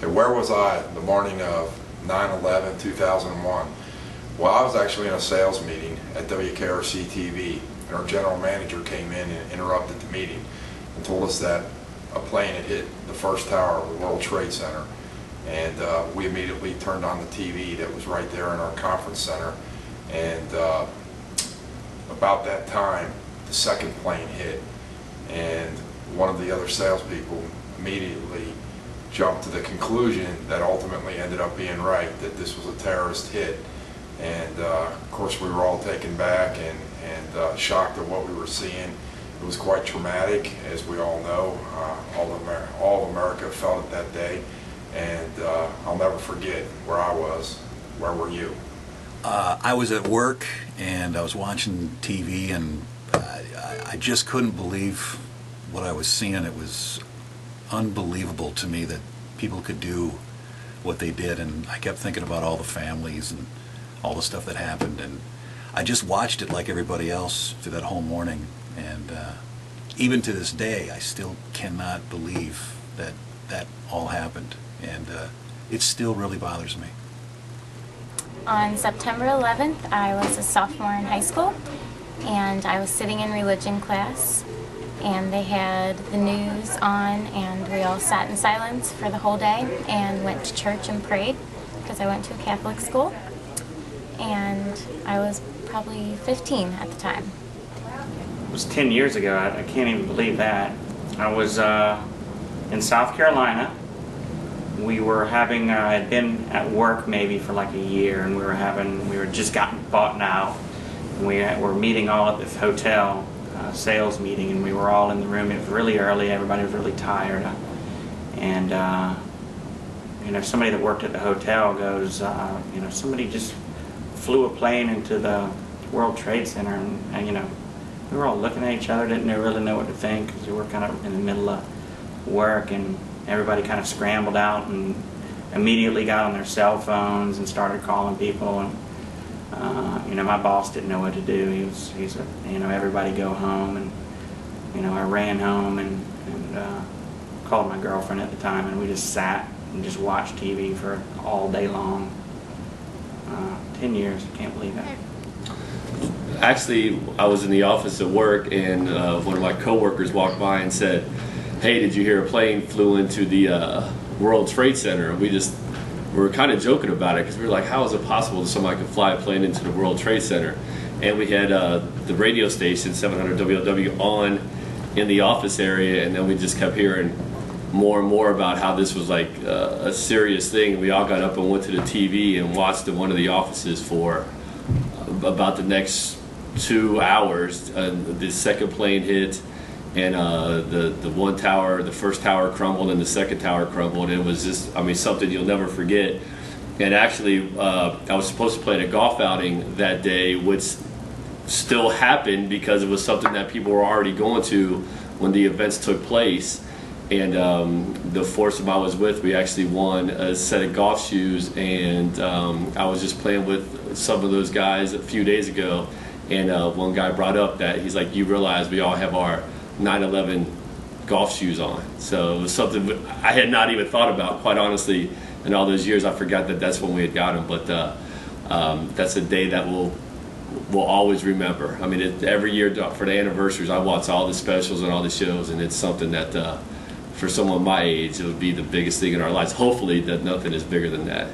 Okay, where was I the morning of 9/11/2001? Well, I was actually in a sales meeting at WKRC TV, and our general manager came in and interrupted the meeting and told us that a plane had hit the first tower of the World Trade Center. And we immediately turned on the TV that was right there in our conference center. And about that time, the second plane hit, and one of the other salespeople immediately jumped to the conclusion that ultimately ended up being right, that this was a terrorist hit. And of course we were all taken back and shocked at what we were seeing. It was quite traumatic, as we all know. All of America felt it that day, and I'll never forget where I was. Where were you? I was at work and I was watching TV, and I just couldn't believe what I was seeing. It was unbelievable to me that people could do what they did, and I kept thinking about all the families and all the stuff that happened, and I just watched it like everybody else through that whole morning, and even to this day I still cannot believe that that all happened, and it still really bothers me. On September 11th, I was a sophomore in high school, and I was sitting in religion class, and they had the news on, and we all sat in silence for the whole day and went to church and prayed, because I went to a Catholic school, and I was probably 15 at the time. It was 10 years ago. I can't even believe that. I was in South Carolina. We were having, I had been at work maybe for like a year, and we were just gotten bought out. And we were meeting all at this hotel, sales meeting, and we were all in the room. It was really early. Everybody was really tired. And, you know, somebody that worked at the hotel goes, you know, somebody just flew a plane into the World Trade Center, and you know, we were all looking at each other, didn't really know what to think, because we were kind of in the middle of work, and everybody kind of scrambled out and immediately got on their cell phones and started calling people. And you know, my boss didn't know what to do. He said, you know, everybody go home. And you know, I ran home and called my girlfriend at the time, and we just sat and just watched TV for all day long. 10 years, I can't believe that. Actually, I was in the office at work, and one of my coworkers walked by and said, "Hey, did you hear a plane flew into the World Trade Center?" And we were kind of joking about it, because we were like, how is it possible that somebody could fly a plane into the World Trade Center? And we had the radio station 700 WLW on in the office area, and then we just kept hearing more and more about how this was like a serious thing. We all got up and went to the TV and watched in one of the offices for about the next 2 hours. The second plane hit, and the one tower, the first tower crumbled, and the second tower crumbled. It was just, I mean, something you'll never forget. And actually, I was supposed to play at a golf outing that day, which still happened because it was something that people were already going to when the events took place. And the foursome I was with, we actually won a set of golf shoes, and I was just playing with some of those guys a few days ago, and one guy brought up that he's like, you realize we all have our 9/11 golf shoes on. So it was something I had not even thought about, quite honestly, in all those years. I forgot that that's when we had got them, but that's a day that we'll always remember. I mean, every year for the anniversaries, I watch all the specials and all the shows, and it's something that for someone my age, it would be the biggest thing in our lives. Hopefully that nothing is bigger than that.